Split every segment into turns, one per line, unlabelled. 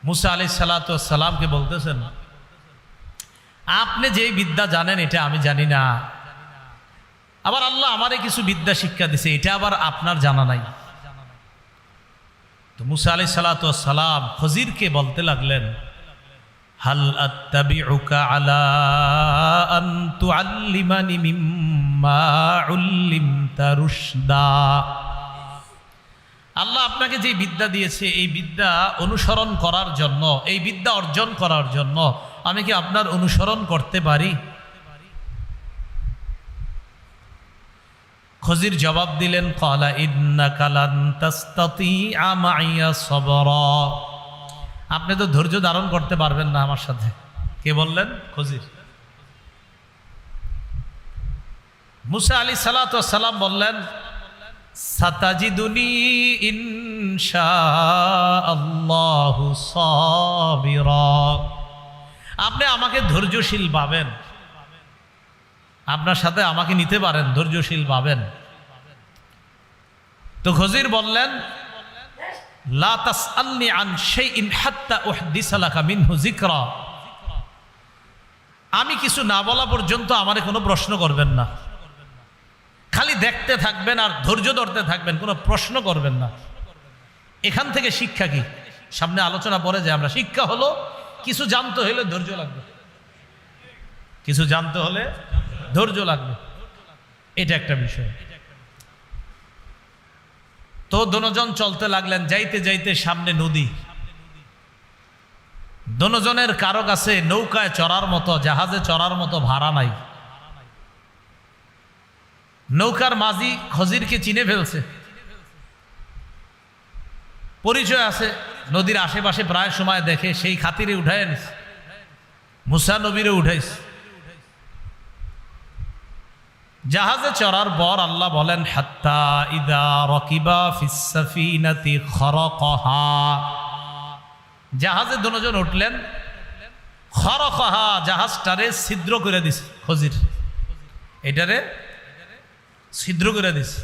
মুসা আলাইহিস সালাতু ওয়াস সালামকে বলতেছেন, আপনি যেই বিদ্যা জানেন এটা আমি জানি না, আবার আল্লাহ আমারে কিছু বিদ্যা শিক্ষা দিছে, এটা আবার আপনার জানা নাই। তো মুসা আলাইহিস সালাতু ওয়াস সালাম খজিরকে বলতে লাগলেন, হাল আত্তাবিউকা আলা আন তুআল্লিমানি মিম্মা উল্লিমতা রুশদা। আল্লাহ আপনাকে যে বিদ্যা দিয়েছে এই বিদ্যা অনুসরণ করার জন্য, এই বিদ্যা অর্জন করার জন্য আমি কি আপনার অনুসরণ করতে পারি? খজির জবাব দিলেন, ক্বালা ইন্নাকা লান তাসতাতিআ মাইয়া সাবরা। আপনি তো ধৈর্য ধারণ করতে পারবেন না আমার সাথে। কে বললেন? খজির। মুসা আলাইহিস সালাতু ওয়াস সালাম বললেন, সাতাজিদুনি ইনশাআল্লাহু সাবিরা। আপনি আমাকে ধৈর্যশীল পাবেন, আপনার সাথে আমাকে নিতে পারেন, ধৈর্যশীল পাবেন। তো খজির বললেন, লা তাসআলনি আন শাইইন হাত্তা উহদিসা লাকা মিনহু যিকরা। আমি কিছু না বলা পর্যন্ত আমারে কোনো প্রশ্ন করবেন না, খালি দেখতে থাকবেন আর ধৈর্য ধরতে থাকবেন, কোনো প্রশ্ন করবেন না। এখান থেকে শিক্ষা কি? সামনে আলোচনা পরে যে আমরা, শিক্ষা হলো কিছু জানতে হলে ধৈর্য লাগবে, কিছু জানতে হলে ধৈর্য লাগবে, এটা একটা বিষয়। তো দোনোজন চলতে লাগলেন, যাইতে যাইতে সামনে নদী। দোনোজনের কারো কাছে নৌকায় চড়ার মতো, জাহাজে চড়ার মতো ভাড়া নাই। নৌকার মাঝি খজিরকে চিনে ফেলছে, পরিচয় আছে, নদীর আশেপাশে প্রায় সময় দেখে, সেই খাতিরে উঠায় নিস, মুসা নবীরে উঠাইছে। জাহাজে চড়ার পর আল্লাহ বলেন, হাত্তা ইদা রাকিবা ফিস সাফিনাতি খরাকাহা। জাহাজে দুজন উঠলেন, খরাকাহা জাহাজটারে ছিদ্র করে দিছে খজির, এটারে ছিদ্র করে দিছে।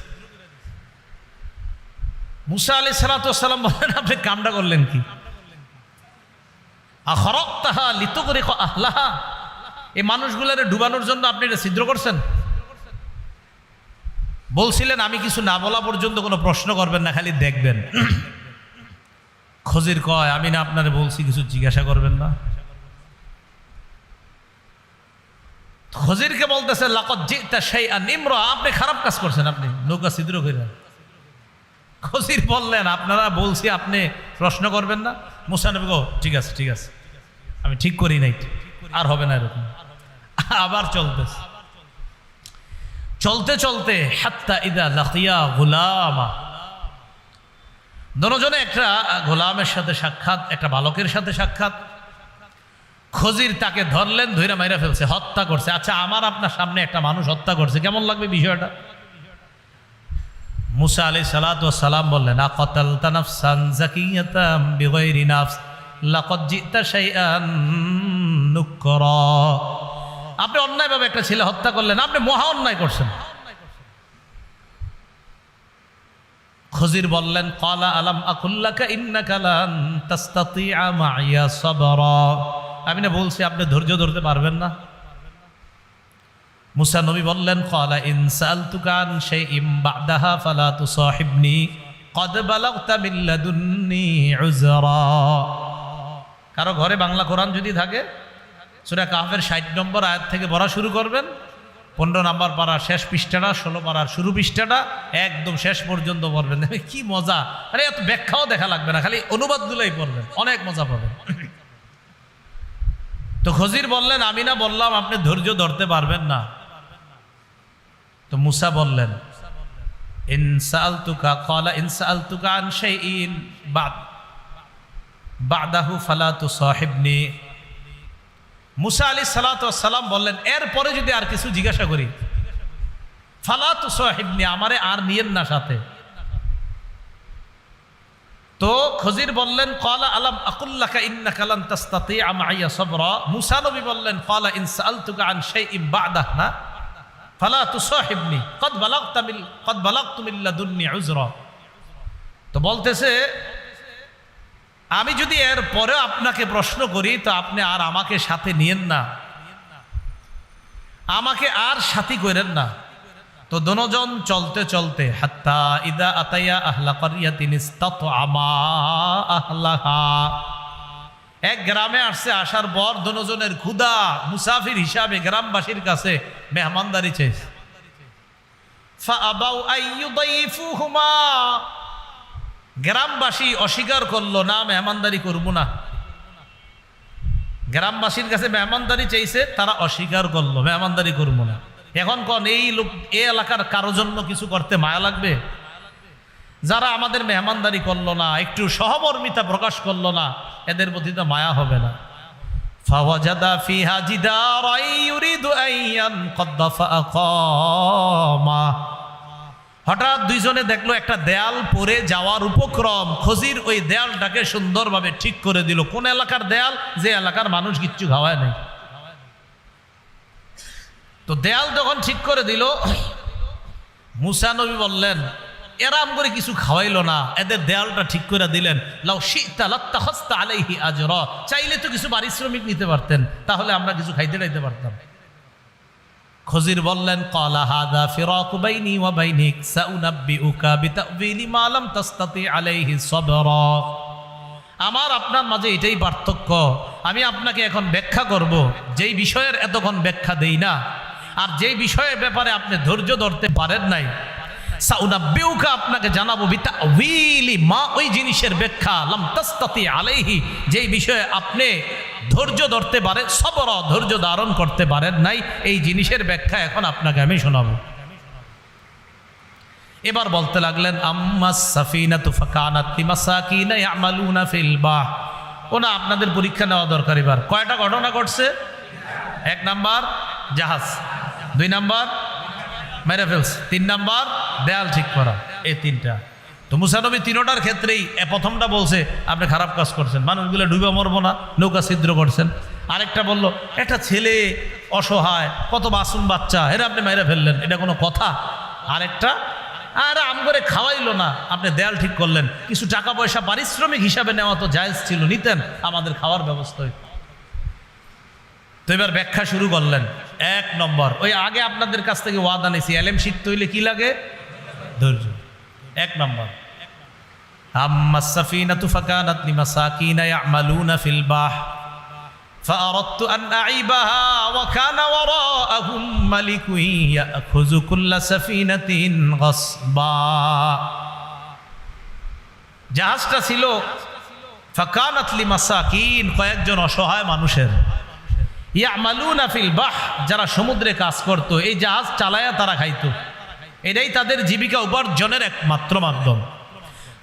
মুসা আলাইহিস সালাতু ওয়াস সালাম বলেন, আপনি কামটা করলেন কি? আখরাকতাহা লিতুগরিকা আহলাহা। এই মানুষগুলোরে ডুবানোর জন্য আপনি এটা ছিদ্র করছেন? বলছিলেন আমি কিছু না বলা পর্যন্ত কোনো প্রশ্ন করবেন না, খালি দেখবেন। খজির কয়, আমি না আপনারে বলছি কিছু জিজ্ঞাসা করবেন না? খজিরকে বলতেছে, লাকাদ জিতা শাইআন ইমরা। আপনি খারাপ কাজ করছেন, আপনি নৌকা ছিদ্র করে। খজির বললেন, আপনারা বলছি আপনি প্রশ্ন করবেন না। মুসা নবী গো, ঠিক আছে ঠিক আছে, আমি ঠিক করি নাই, আর হবে না এরকম। আবার চলতেছে, চলতে চলতে হাত্তা ইদা লাকিয়া গুলামা। দুজনে একটা গোলামের সাথে সাক্ষাৎ, একটা বালকের সাথে সাক্ষাৎ। খজির তাকে ধরলেন, ধইরা মাইরা ফেলছে, হত্যা করছে। আচ্ছা, আমার আপনার সামনে একটা মানুষ হত্যা করছে, কেমন লাগবে বিষয়টা? মুসা আলাইহিস সালাতু ওয়াস সালাম বললেন, আকাতালতা নাফসান যাকিয়াতাম বিগাইরি নাফস লাকাদ জিতা শাইআন নুকরা। আপনি অন্যায়ভাবে একটা ছেলে হত্যা করলেন, আপনি মহা অন্যায় করছেন। খজির বললেন, ক্বালা আলাম আকুল লাকা ইন্নাকা লান তাসতাতিআ মাইয়া সাবরা। আমি না বলছি আপনি ধৈর্য ধরতে পারবেন না? মুসা নবী বললেন, ক্বালা ইন সাআলতুকা আন শাইইন বা'দাহা ফালা তুসাহিবনি ক্বাদ বালাগতা মিন লাদুন্নি উযরা। কারো ঘরে বাংলা কোরআন যদি থাকে, সূরা কাহফের 60 নম্বর আয়াত থেকে পড়া শুরু করবেন, 15 নম্বর পারার শেষ পৃষ্ঠাটা, 16 পারার শুরু পৃষ্ঠাটা, একদম শেষ পর্যন্ত পড়বেন। কি মজা! আরে এত ব্যাখ্যাও দেখা লাগবে না, খালি অনুবাদগুলোই পড়বেন, অনেক মজা পাবেন। তো খজির বললেন, আমি না বললাম আপনি ধৈর্য ধরতে পারবেন না? তো মুসা বললেন, ইন সাআলতুকা ক্বালা ইন সাআলতুকা আন শাইইন বা'দাহু ফালা তুসাহিবনি। মুসা আলাইহিস সালাতু ওয়াস সালাম বললেন, এরপরে যদি আর কিছু জিজ্ঞাসা করি, ফালা তুসাহিবনি, আমারে আর নিয়েন না সাথে। তো খজির বললেন, ক্বালা আলাম আকুল লাকা ইন্নাকা লান তাসতাতিআ মাইয়া সাবরা। মুসা নবী বললেন, ক্বালা ইন সাআলতুকা আন শাইইন বা'দাহু না ফালা তুসাহিবনি ক্বাদ বালাগতু মিন লাদুন্নি উযরা। তো বলতেছে, আমি যদি এর পরে আপনাকে প্রশ্ন করি তো আপনি আর আমাকে সাথে নিয়েন না, আমাকে আর সাথী করেন না। তো দোনোজন চলতে চলতে হাত্তা ইদা আতাইয়া আহলা কারিয়াতিন ইসতাতআমা আহলাহা, এক গ্রামে আসছে, আসার পর দোনোজনের ক্ষুধা, মুসাফির হিসাবে গ্রামবাসীর কাছে মেহমানদারি চাইছে। ফাআবাউ আইয়ুদাইফুহুমা, গ্রামবাসী অস্বীকার করলো, না মেহমানদারি করব না। গ্রামবাসীর কাছে মেহমানদারি চাইছে, তারা অস্বীকার করলো, মেহমানদারি করবো না। এখন কোন এই লোক এই এলাকার কারো জন্য কিছু করতে মায়া লাগবে? যারা আমাদের মেহমানদারি করলো না, একটু সহমর্মিতা প্রকাশ করলো না, এদের প্রতি তো মায়া হবে না। ফাওয়াজাদা ফিহা জিদারান ইউরিদু আন ইয়ানকাদ্দা ফাআকামা, হঠাৎ দুইজনে দেখলো একটা দেয়াল পড়ে যাওয়ার উপক্রম। খজির ওই দেয়ালটাকে সুন্দরভাবে ঠিক করে দিল। কোন এলাকার দেয়াল? যে এলাকার মানুষ কিচ্ছু খাওয়ায় নাই। তো দেয়াল যখন ঠিক করে দিল, মুসা নবী বললেন, এরাম করে কিছু খাওয়াইলো না, এদের দেয়ালটা ঠিক করে দিলেন। লাউ শি'তা লাত্তাখাযতা আলাইহি আজরা, চাইলে তো কিছু পারিশ্রমিক নিতে পারতেন, তাহলে আমরা কিছু খাইতে পারতাম। খজির বললেন, ক্বালা হাযা ফিরাকু বাইনি ওয়া বাইনিক সাউনাব্বিউকা বিতা'ওয়িলি মা লাম তাসতাতি আলাইহি সাবরা, আমার আপনার মাঝে এটাই পার্থক্য। আমি আপনাকে এখন ব্যাখ্যা করব যেই বিষয়ের এতক্ষণ ব্যাখ্যা দেই না, আর যেই বিষয়ের ব্যাপারে আপনি ধৈর্য ধরতে পারেন নাই, সাউনাব্বিউকা আপনাকে জানাবো বিতা'ওয়িলি মা, ওই জিনিসের ব্যাখ্যা, লাম তাসতাতি আলাইহি, যেই বিষয়ে আপনি ধৈর্য ধরতে পারে, সবর ধৈর্য ধারণ করতে পারেন নাই, এই জিনিসের ব্যাখ্যা এখন আপনাকে আমি শোনাবো। এবার বলতে লাগলেন, আম্মাস সাফিনাতু ফাকানাত লিমাসাকিনা ইয়ামালুনা ফিল বাহ। ওনা আপনাদের পরীক্ষা নেওয়া দরকার। এবার কয়টা ঘটনা ঘটছে? 1 নাম্বার জাহাজ, 2 নাম্বার মেরে ফেলছে, 3 নাম্বার দেয়াল ঠিক করা, এই 3টা। তো মুসা নবী 3টার ক্ষেত্রেই প্রথমটা বলছে আপনি খারাপ কাজ করছেন, মানুষগুলো ডুবে মরবো না, নৌকা ছিদ্র করছেন। আরেকটা বলল একটা ছেলে অসহায়, কত মাসুম বাচ্চা, এরা আপনি মেরে ফেললেন, এটা কোনো কথা? আরেকটা, আর আম করে খাওয়াইলো না, আপনি দেয়াল ঠিক করলেন, কিছু টাকা পয়সা পারিশ্রমিক হিসাবে নেওয়া তো জায়েজ ছিল, নিতেন, আমাদের খাওয়ার ব্যবস্থা হইত। তো এবার ব্যাখ্যা শুরু করলেন। 1 নম্বর, ওই আগে আপনাদের কাছ থেকে ওয়াদা নিয়েছি, এলেম শিখতে হইলে কি লাগে? ধৈর্য। 1 নম্বর, আম্মাস সাফিনাতু ফাকানাত লিমাসাকিনা ইয়ামালুনা ফিল বাহ فأردت أن أعيبها وكان وراءهم ملك يأخذ كل سفينة غصبا। জাহাজটা ছিল ফাকানাত লিমাসাকিন, কয়েকজন অসহায় মানুষের, ইয়ামালুনা ফিল বাহ, যারা সমুদ্রে কাজ করত, এই জাহাজ চালায়া তারা খাইতো, এটাই তাদের জীবিকা উপার্জনের একমাত্র মাধ্যম।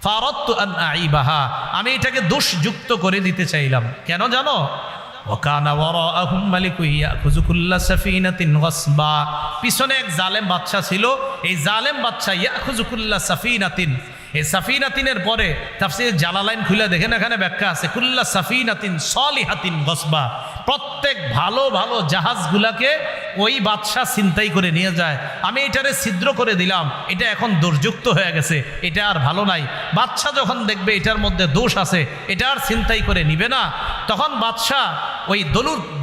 ফারাদতু আন আইবাহা, আমি এটাকে দোষযুক্ত করে দিতে চাইলাম। কেন জানো? ওয়াকানা ওয়ারাআহুম মালিকুন ইয়াখুযু কুল্লা সাফিনাতিন গাসবা, পিছনে এক জালেম বাদশা ছিল, এই জালেম বাদশা ইয়াখুযু কুল্লা সাফিনাতিন, এই সাফিনাতিনের পরে তাফসীর জালালাইন খুলে দেখেন, এখানে ব্যাখ্যা আছে কুল্লা সাফিনাতিন সালিহাতিন গাসবা, প্রত্যেক ভালো ভালো জাহাজগুলাকে ওই বাদশা ছিনতাই করে নিয়ে যায়। আমি এটারে ছিদ্র করে দিলাম, এটা এখন দোষযুক্ত হয়ে গেছে, এটা আর ভালো নাই। বাদশা যখন দেখবে এটার মধ্যে দোষ আছে, এটা আর ছিনতাই করে নিবে না, তখন বাদশা ওই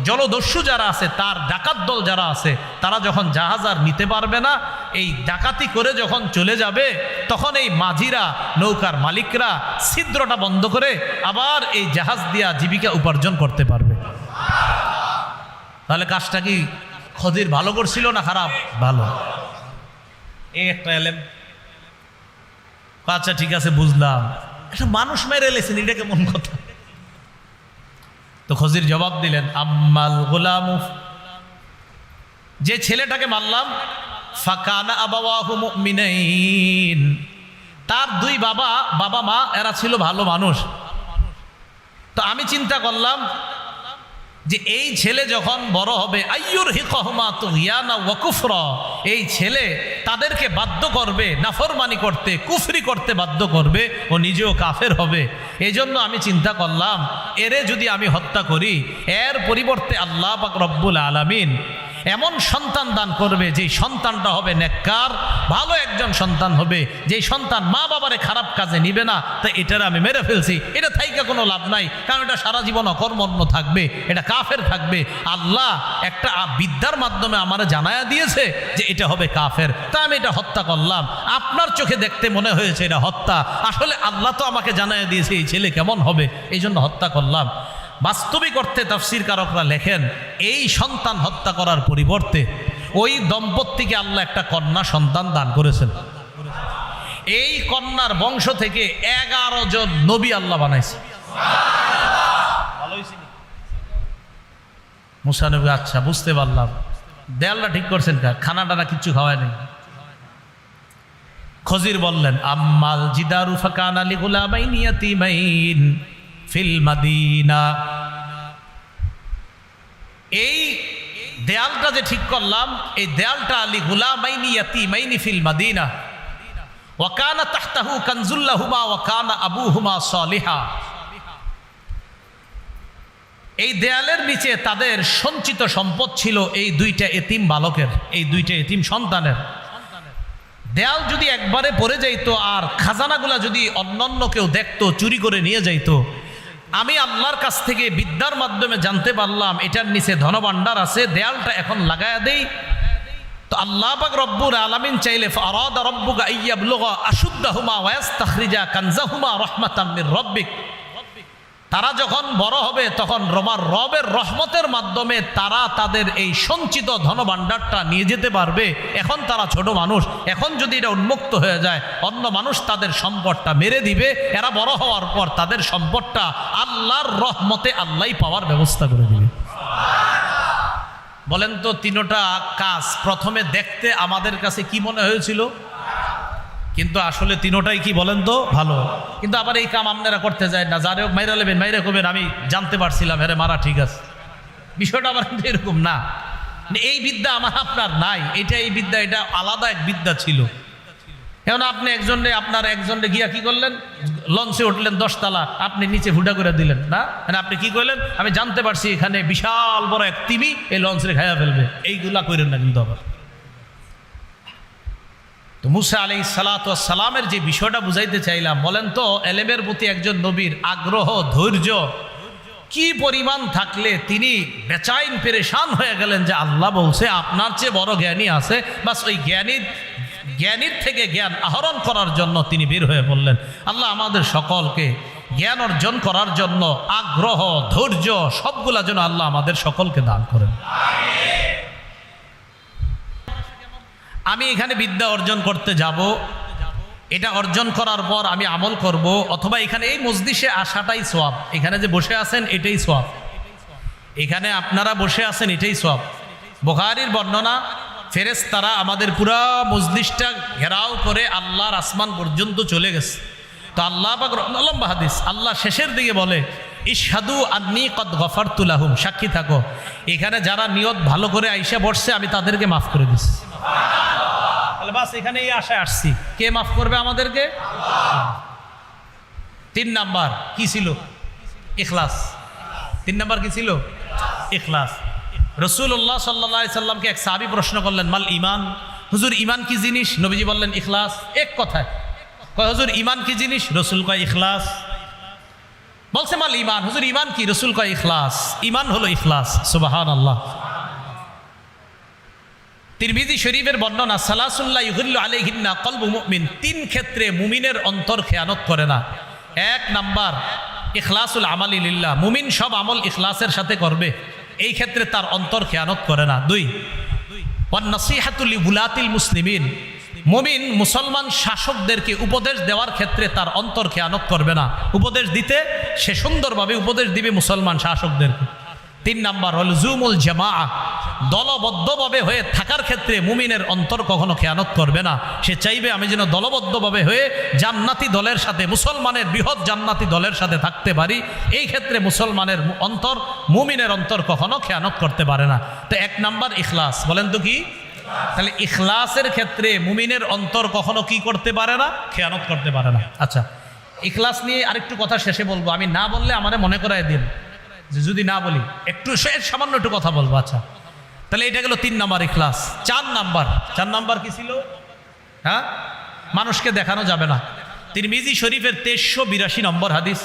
জলদস্যু যারা আছে, তার ডাকাত দল যারা আছে, তারা যখন জাহাজ আর নিতে পারবে না, এই ডাকাতি করে যখন চলে যাবে, তখন এই মাঝিরা, নৌকার মালিকরা ছিদ্রটা বন্ধ করে আবার এই জাহাজ দিয়া জীবিকা উপার্জন করতে পারবে। তাহলে কাজটা কি খদির ভালো করছিল না খারাপ? ভালো। এই একটা এলেম। আচ্ছা ঠিক আছে, বুঝলাম, একটা মানুষ মেরে এলেছেন, এটা কেমন কথা? তো খজির জবাব দিলেন, আম্মাল গোলামু, যে ছেলেটাকে মারলাম, ফাকানা আবাওয়াহু মুমিনাইন, তার 2 বাবা মা এরা ছিল ভালো মানুষ। তো আমি চিন্তা করলাম যে এই ছেলে যখন বড় হবে, আইয়ুরহিকুহুমা তুগয়ানা ওয়া কুফরা, এই ছেলে তাদেরকে বাধ্য করবে নাফরমানি করতে, কুফরি করতে বাধ্য করবে, ও নিজেও কাফের হবে। এই জন্য আমি চিন্তা করলাম এরে যদি আমি হত্যা করি, এর পরিবর্তে আল্লাহ পাক রব্বুল আলামিন এমন সন্তান দান করবে যেই সন্তানটা হবে নেককার, ভালো একজন সন্তান হবে, যেই সন্তান মা বাবারে খারাপ কাজে নিবে না। তো এটার আমি মেরে ফেলছি, এটা থাইকা কোনো লাভ নাই, কারণ এটা সারা জীবন অকর্মণ্য থাকবে, এটা কাফের থাকবে। আল্লাহ একটা বিদ্যার মাধ্যমে আমারে জানায়া দিয়েছে যে এটা হবে কাফের, তা আমি এটা হত্যা করলাম। আপনার চোখে দেখতে মনে হয়েছে এটা হত্যা, আসলে আল্লাহ তো আমাকে জানায়া দিয়েছে এই ছেলে কেমন হবে, এই জন্য হত্যা করলাম। বাস্তবিক অর্থে তাফসীর কারকরা লেখেন, এই সন্তান হত্যা করার পরিবর্তে ওই দম্পতিকে আল্লাহ একটা কন্যা সন্তান দান করেছেন। এই কন্যার বংশ থেকে 11 জন নবী আল্লাহ বানাইছে। মুসা নবী, আচ্ছা বুঝতে পারলাম, দেয়ালটা ঠিক করছেন, খানা টানা কিচ্ছু খাওয়ায় নেই। খজির বললেন, আম্মাল জিদারু ফাকানা লিগুলামাইনি ইয়াতীমাইন ফিল মাদিনা, এই দেয়ালটা যে ঠিক করলাম, এই দেয়ালটা লিগুলামাইনি ইয়াতীমাইনি ফিল মাদিনা ওয়া কানা তাহতাহু কানজুল লাহুমা ওয়া কানা আবুহুমা সালিহা। এই দেয়ালের নিচে তাদের সঞ্চিত সম্পদ ছিল এই দুইটা এতিম বালকের, এই দুইটা এতিম সন্তানের। দেয়াল যদি একবারে পড়ে যাইতো আর খাজানাগুলা যদি অন্যান্য কেউ দেখতো, চুরি করে নিয়ে যাইতো, আমি আল্লাহর কাছ থেকে বিদ্যার মাধ্যমে জানতে পারলাম এটার নিচে ধনভাণ্ডার আছে, দেয়ালটা এখন লাগায়া দেই। তো আল্লাহ পাক রব্বুল আলামিন চাইলে ফারাদা রাব্বুকা আইয়াবলুগা আশুদ্দাহুমা ওয়া ইস্তাখরিজা কানজাহুমা রাহমাতাম মির রাব্বিক, তারা যখন বড় হবে তখন রবের রহমতের মাধ্যমে তারা তাদের এই সঞ্চিত ধনভাণ্ডারটা নিয়ে যেতে পারবে। এখন তারা ছোট মানুষ, এখন যদি এটা উন্মুক্ত হয়ে যায় অন্য মানুষ তাদের সম্পদটা মেরে দিবে, এরা বড় হওয়ার পর তাদের সম্পদটা আল্লাহর রহমতে আল্লাহই পাওয়ার ব্যবস্থা করে দিবে। বলেন তো, তিনটা কাজ প্রথমে দেখতে আমাদের কাছে কি মনে হয়েছিল, কিন্তু আসলে তিনোটাই কি বলেন তো ভালো। কিন্তু আবার এই কাম আপনারা করতে যায় না, যারে হোক মাইরা নেবেন, মাইরা করবেন আমি জানতে পারছিলাম হেরে মারা ঠিক আছে, বিষয়টা আবার কিন্তু এরকম না। এই বিদ্যা আমার আপনার নাই, এটা এই বিদ্যা, এটা আলাদা এক বিদ্যা ছিল। এখন আপনি আপনার একজনে গিয়া কি করলেন, লঞ্চে উঠলেন 10 তলা, আপনি নিচে ফুটা করে দিলেন না, মানে আপনি কি করলেন, আমি জানতে পারছি এখানে বিশাল বড় এক তিমি এই লঞ্চে খাইয়া ফেলবে, এইগুলা করেন না কিন্তু আবার। তো মুসা আলাইহিস সালাতু ওয়াস সালামের যে বিষয়টা বুঝাইতে চাইলাম, বলেন তো এলেমের প্রতি একজন নবীর আগ্রহ, ধৈর্য কি পরিমাণ থাকলে তিনি বেচাইন পেরেশান হয়ে গেলেন যে আল্লাহ বলছে আপনার চেয়ে বড় জ্ঞানী আছে, বাস ওই জ্ঞানীর থেকে জ্ঞান আহরণ করার জন্য তিনি বের হয়ে বললেন। আল্লাহ আমাদের সকলকে জ্ঞান অর্জন করার জন্য আগ্রহ, ধৈর্য সবগুলা যেন আল্লাহ আমাদের সকলকে দান করেন। আমি এখানে বিদ্যা অর্জন করতে যাব, এটা অর্জন করার পর আমি আমল করব, অথবা এখানে এই মজলিসে আসাটাই সওয়াব, এখানে যে বসে আছেন এটাই সওয়াব, এখানে আপনারা বসে আছেন এটাই সওয়াব। বুখারীর বর্ণনা, ফেরেশতারা আমাদের পুরা মজলিসটা ঘেরাও করে আল্লাহর আসমান পর্যন্ত চলে গেছে। তো আল্লাহ পাক, লম্বা হাদিস, আল্লাহ শেষের দিকে বলে ইশহাদু আন্নী কদ গফারতু লাহুম, সাক্ষী থাকো এখানে যারা নিয়ত ভালো করে আইসা বসছে আমি তাদেরকে মাফ করে দিচ্ছি। তাহলে বাস এখানে এই আশায় আসছি, কে মাফ করবে আমাদেরকে? 3 নাম্বার কি ছিল? ইখলাস। 3 নাম্বার কি ছিল? ইখলাস। রাসূলুল্লাহ সাল্লাল্লাহু আলাইহি সাল্লামকে এক সাহাবী প্রশ্ন করলেন, মাল ঈমান, হুজুর ঈমান কি জিনিস? নবীজি বললেন ইখলাস। এক কথায় কয়, হুজুর ঈমান কি জিনিস? রাসূল কয় ইখলাস। বলছে মাল ঈমান, হুজুর ঈমান কি? রাসূল কয় ইখলাস। ঈমান হলো ইখলাস। সুবহানাল্লাহ। তিরমিজি শরীফের বর্ণনা, সালাসুল্লাহ ইউহিল্লু আলাইহিন্না কলবু মুমিন, 3 ক্ষেত্রে মুমিনের অন্তর খেয়ানত করে না। 1 নাম্বার ইখলাসুল আমালি লিল্লাহ, মুমিন সব আমল ইখলাসের সাথে করবে, এই ক্ষেত্রে তার অন্তর খেয়ানত করে না। 2 ওয়ান নাসিহাতু লিউলাতিল মুসলিমিন, মুমিন মুসলমান শাসকদেরকে উপদেশ দেওয়ার ক্ষেত্রে তার অন্তর খেয়ানত করবে না, উপদেশ দিতে সে সুন্দরভাবে উপদেশ দিবে মুসলমান শাসকদেরকে। 3 নাম্বার হল লুজুমুল জামাআ, দলবদ্ধভাবে হয়ে থাকার ক্ষেত্রে মুমিনের অন্তর কখনো খেয়ানত করবে না, সে চাইবে আমি যেন দলবদ্ধভাবে হয়ে জান্নাতি দলের সাথে, মুসলমানের বৃহৎ জান্নাতি দলের সাথে থাকতে পারি, এই ক্ষেত্রে মুসলমানের অন্তর, মুমিনের অন্তর কখনো খেয়ানত করতে পারে না। তো 1 নাম্বার ইখলাস, বলেন তো কি? তাহলে ইখলাসের ক্ষেত্রে মুমিনের অন্তর কখনো কি করতে পারে না? খেয়ানত করতে পারে না। আচ্ছা, ইখলাস নিয়ে আরেকটু কথা শেষে বলবো, আমি না বললে আমারে মনে করায় দিন, যে যদি না বলি একটু সামান্য একটু কথা বলবো। আচ্ছা, তাহলে এটা গেল 3 নাম্বার ইখলাস। 4 নাম্বার কি ছিল? হ্যাঁ, মানুষকে দেখানো যাবে না। তিরমিজি শরীফের 2382 নম্বর হাদিস,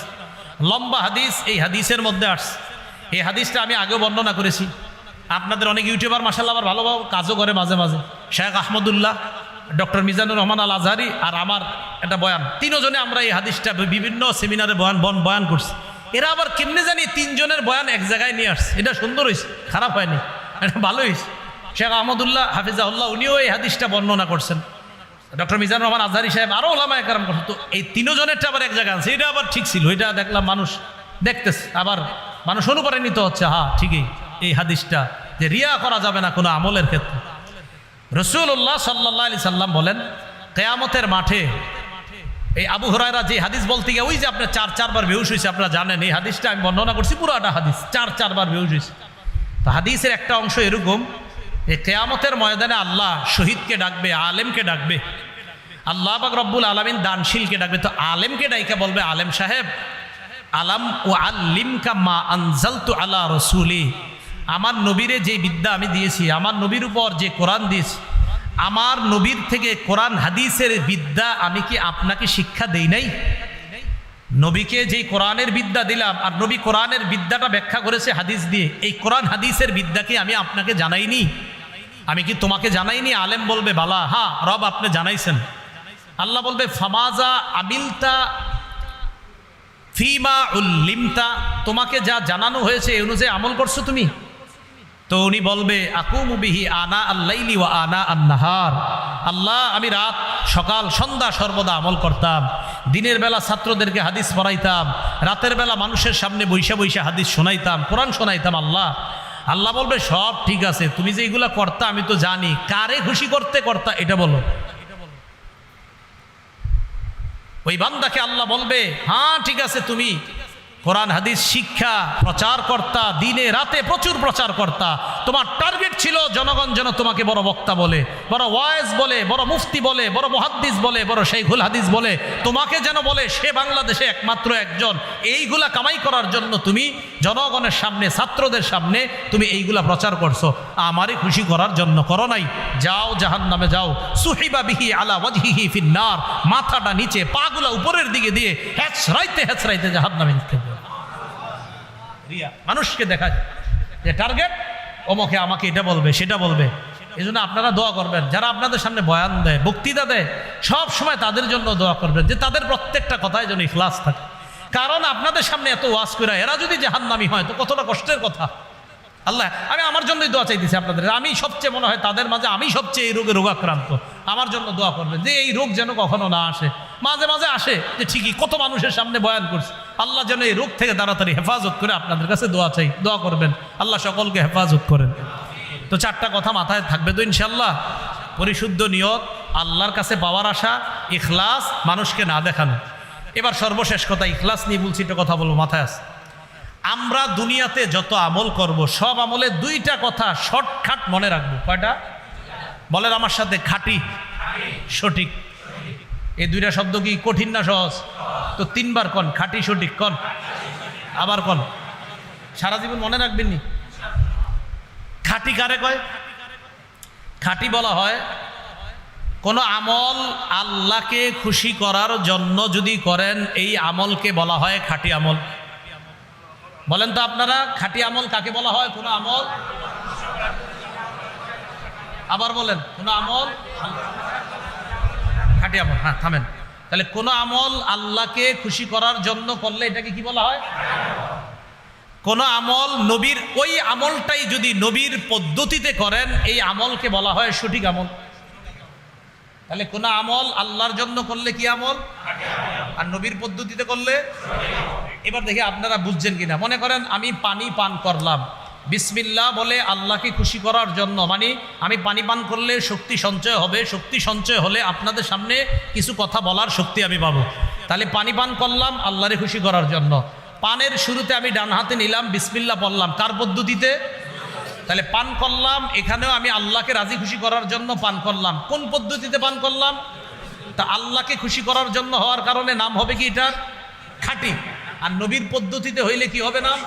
লম্বা হাদিস। এই হাদিসের মধ্যে আসছে, এই হাদিসটা আমি আগেও বর্ণনা করেছি। আপনাদের অনেক ইউটিউবার মাশাআল্লাহ আবার ভালো কাজও করে মাঝে মাঝে, শেখ আহমদুল্লাহ, ডক্টর মিজানুর রহমান আল আজহারি আর আমার একটা বয়ান, তিনজনে আমরা এই হাদিসটা বিভিন্ন সেমিনারে বয়ান করছি। এরা আবার কেমনে জানি 3 জনের বয়ান এক জায়গায় নিয়ে আসছে। এটা সুন্দর হয়েছে, খারাপ হয়নি, এটা ভালো হয়েছে। শেখ আহমদুল্লাহ হাফিজাহুল্লাহ উনিও এই হাদিসটা বর্ণনা করছেন, ডক্টর মিজানুর রহমান আজহারি সাহেব, আরও ওলামায়ে কেরাম করছেন। তো এই 3 জনেরটা আবার এক জায়গায় আছে, এটা আবার ঠিক ছিল। এটা দেখলাম মানুষ দেখতেছে, আবার মানুষ অনুপ্রাণিত হচ্ছে। হ্যাঁ ঠিকই, এই হাদিসটা যে রিয়া করা যাবে না কোনো আমলের ক্ষেত্রে। রাসূলুল্লাহ সাল্লাল্লাহু আলাইহি সাল্লাম বলেন, কিয়ামতের মাঠে এই আবু হুরায়রা যে হাদিস বলতে গিয়ে ওই যে আপনার 4 বার বেহুশ হয়েছে, আপনারা জানেন এই হাদিসটা আমি বর্ণনা করছি, পুরাটা হাদিস 4 বার বেহুশ হয়েছে। তো হাদিসের একটা অংশ এরকম, এই কিয়ামতের ময়দানে আল্লাহ শহীদকে ডাকবে, আলেমকে ডাকবে, আল্লাহ পাক রব্বুল আলামিন দানশীলকে ডাকবে। তো আলেমকে ডাইকা বলবে, আলেম সাহেব, আলাম ও আল্লিমকা মা আনজালতু আলা রাসূলি, আমার নবীরে যে বিদ্যা আমি দিয়েছি, আমার নবীর উপর যে কোরআন দিয়েছি, আমার নবীর থেকে কোরআন হাদিসের বিদ্যা আমি কি আপনাকে শিক্ষা দেই নাই? নবীকে যেই কোরআনের বিদ্যা দিলাম, আর নবী কোরআনের বিদ্যাটা ব্যাখ্যা করেছে হাদিস দিয়ে, এই কোরআন হাদিসের বিদ্যাকে আমি আপনাকে জানাইনি? আমি কি তোমাকে জানাইনি? আলেম বলবে, বালা, হ্যাঁ রব আপনি জানাইছেন। আল্লাহ বলবে, ফামাজা আমিলতা ফিমা উল্লিমতা, তোমাকে যা জানানো হয়েছে এই অনুযায়ী আমল করছো তুমি? তো উনি বলবে, আকুমু বিহি আনা আল-লাইলি ওয়া আনা আন-নাহার, আল্লাহ আমি রাত সকাল সন্ধ্যা সর্বদা আমল করতাম। দিনের বেলা ছাত্রদেরকে হাদিস পড়াইতাম, রাতের বেলা মানুষের সামনে বৈশা বৈশা হাদিস শোনাইতাম, কোরআন শোনাইতাম। আল্লাহ বলবে, সব ঠিক আছে, তুমি যে এইগুলা করতা আমি তো জানি, কারে খুশি করতে করতা এটা বলো। ওই বান্দাকে আল্লাহ বলবে, হ্যাঁ ঠিক আছে, তুমি কোরআন হাদিস শিক্ষা প্রচার কর্তা, দিনে রাতে প্রচুর প্রচার কর্তা, তোমার টার্গেট ছিল জনগণ যেন তোমাকে বড় বক্তা বলে, বড় ওয়াইজ বলে, বড় মুফতি বলে, বড় মুহাদ্দিস বলে, বড় শাইখুল হাদিস বলে, তোমাকে যেন বলে সে বাংলাদেশে একমাত্র একজন। এইগুলা কামাই করার জন্য তুমি জনগণের সামনে, ছাত্রদের সামনে তুমি এইগুলা প্রচার করছো, আমারই খুশি করার জন্য করো নাই। যাও জাহান্নামে যাও, সুহিবা বিহি আলা ওয়াজহিহি ফিন্নার, মাথাটা নিচে পাগুলা উপরের দিকে দিয়ে হেঁচড়াইতে জাহান্নামে নিক্ষেপ। মানুষকে দেখা যে টার্গেট অমুকে আমাকে এটা বলবে সেটা বলবে। এই জন্য আপনারা দোয়া করবেন, যারা আপনাদের সামনে বয়ান দেয়, বক্তৃতা দেয়, সব সময় তাদের জন্য দোয়া করবেন যে তাদের প্রত্যেকটা কথায় যেন ইখলাস থাকে। কারণ আপনাদের সামনে এত ওয়াজ করে এরা যদি জাহান্নামী হয় তো কতটা কষ্টের কথা। আল্লাহ, আমি আমার জন্যই দোয়া চাইতেছি আপনাদের, আমি সবচেয়ে মনে হয় তাদের মাঝে আমি সবচেয়ে এই রোগে রোগাক্রান্ত, আমার জন্য দোয়া করবেন যে এই রোগ যেন কখনো না আসে। মাঝে মাঝে আসে যে ঠিকই, কত মানুষের সামনে বয়ান করছে, আল্লাহ যেন এই রোগ থেকে তাড়াতাড়ি হেফাজত করে। আপনাদের কাছে দোয়া চাই, দোয়া করবেন, আল্লাহ সকলকে হেফাজত করেন। তো 4টা কথা মাথায় থাকবে তো ইনশাল্লাহ। পরিশুদ্ধ নিয়ত, আল্লাহর কাছে পাওয়ার আশা, ইখলাস, মানুষকে না দেখানো। এবার সর্বশেষ কথা, ইখলাস নিয়ে বলছি, একটা কথা বলবো, মাথায় আছে। আমরা দুনিয়াতে যত আমল করব, সব আমলে 2টা কথা শর্টকাট মনে রাখবো। কয়টা বলেন আমার সাথে? খাঁটি, সঠিক। এই 2টা শব্দ কি কঠিন না সহজ? তো 3 বার কন, খাঁটি সঠিক কন, আবার কন, সারা জীবন মনে রাখবেন নি। খাঁটি কারে কয়? খাঁটি বলা হয় কোন আমল আল্লাহকে খুশি করার জন্য যদি করেন, এই আমলকে বলা হয় খাঁটি আমল। বলেন তো আপনারা, খাঁটি আমল কাকে বলা হয়? কোন আমল, আবার বলেন, কোন আমল খাঁটি আমল? হ্যাঁ থামেন, তাহলে কোন আমল আল্লাহকে খুশি করার জন্য করলে এটাকে কি বলা হয়? কোন আমল নবীর, ওই আমলটাই যদি নবীর পদ্ধতিতে করেন, এই আমলকে বলা হয় সঠিক আমল। তাহলে কোন আমল আল্লাহর জন্য করলে কি আমল, আর নবীর পদ্ধতিতে করলে। এবার দেখি আপনারা বুঝছেন কিনা। মনে করেন আমি পানি পান করলাম, বিসমিল্লাহ বলে আল্লাহকে খুশি করার জন্য, মানে আমি পানি পান করলে শক্তি সঞ্চয় হবে, শক্তি সঞ্চয় হলে আপনাদের সামনে কিছু কথা বলার শক্তি আমি পাবো। তাহলে পানি পান করলাম আল্লাহরে খুশি করার জন্য। পানের শুরুতে আমি ডান হাতে নিলাম, বিসমিল্লাহ বললাম, কার পদ্ধতিতে? তাহলে পান করলাম, এখানেও আমি আল্লাহকে রাজি খুশি করার জন্য পান করলাম। কোন পদ্ধতিতে পান করলাম? তা আল্লাহকে খুশি করার জন্য হওয়ার কারণে নাম হবে কি এটার? খাঁটি। আর নবীর পদ্ধতিতে হইলে কি হবে নাম?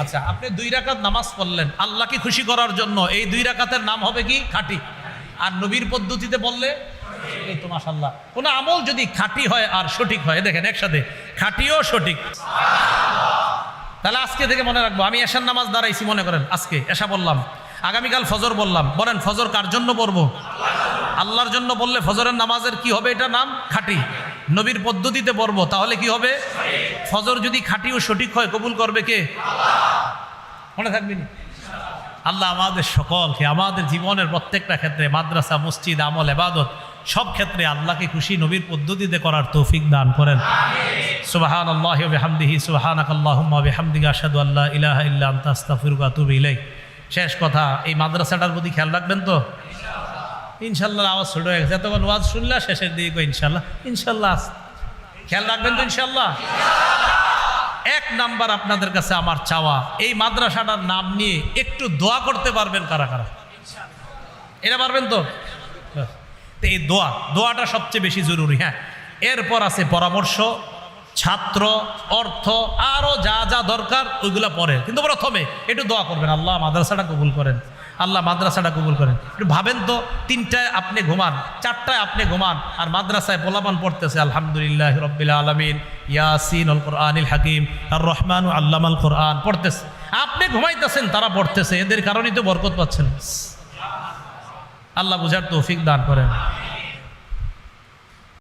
আচ্ছা, আপনি 2 রাকাত নামাজ পড়লেন আল্লাহকে খুশি করার জন্য, এই 2 রাকাতের নাম হবে কি? খাঁটি। আর নবীর পদ্ধতিতে বললে এই তো মাশাআল্লাহ। কোন আমল যদি খাঁটি হয় আর সঠিক হয়, দেখেন একসাথে খাঁটিও সঠিক। তাহলে আজকে থেকে মনে রাখবো, আমি এশার নামাজ দাঁড়াইছি, মনে করেন আজকে এশা বললাম, আগামীকাল ফজর বললাম, বলেন ফজর কার জন্য পড়বো? আল্লাহর জন্য বললে ফজরের নামাজের কি হবে? এটা নাম খাঁটি। নবীর পদ্ধতিতে পড়বো, তাহলে কি হবে? ফজর যদি খাঁটি ও সঠিক হয়, কবুল করবে কে? মনে থাকবেন। আল্লাহ আমাদের সকলকে আমাদের জীবনের প্রত্যেকটা ক্ষেত্রে, মাদ্রাসা, মসজিদ, আমল, ইবাদত, সব ক্ষেত্রে আল্লাহকে খুশি নবীর পদ্ধতিতে করার তৌফিক দান করেন। সুবহানাল্লাহি ওয়া বিহামদিহি, সুবহানাকাল্লাহুম্মা ওয়া বিহামদিকা, আশহাদু আল্লা ইলাহা ইল্লা আনতা, আস্তাগফিরুকা ওয়া আতুবু ইলাইক। শেষ কথা, এই মাদ্রাসাটার প্রতি খেয়াল রাখবেন তো? ইনশাল্লাহ। আওয়াজ ছোট হয়ে গেছে, এতক্ষণ ওয়াজ শুনলা, শেষের দিকে ইনশাল্লাহ। ইনশাল্লাহ খেয়াল রাখবেন তো? ইনশাল্লাহ। 1 নাম্বার আপনাদের কাছে আমার চাওয়া, এই মাদ্রাসাটার নাম নিয়ে একটু দোয়া করতে পারবেন কারা কারা? এটা পারবেন তো? এই দোয়াটা সবচেয়ে বেশি জরুরি। হ্যাঁ, এরপর আছে পরামর্শ, ছাত্র, অর্থ, আরও যা যা দরকার ওইগুলা পরে, কিন্তু প্রথমে একটু দোয়া করবেন, আল্লাহ মাদ্রাসাটা কবুল করেন, আল্লাহ মাদ্রাসাটা কবুল করেন। একটু ভাবেন তো, 3টায় আপনি ঘুমান, 4টায় আপনি ঘুমান, আর মাদ্রাসায় পোলাপান পড়তেছে আলহামদুলিল্লাহ রাব্বিল আলামিন, ইয়াসিন আল কোরআনিল হাকিম, আর রহমান আল্লামাল কোরআন পড়তেছে, আপনি ঘুমাইতেছেন, তারা পড়তেছে, এদের কারণেই তো বরকত পাচ্ছেন। আল্লাহ বুঝার তৌফিক দান করেন।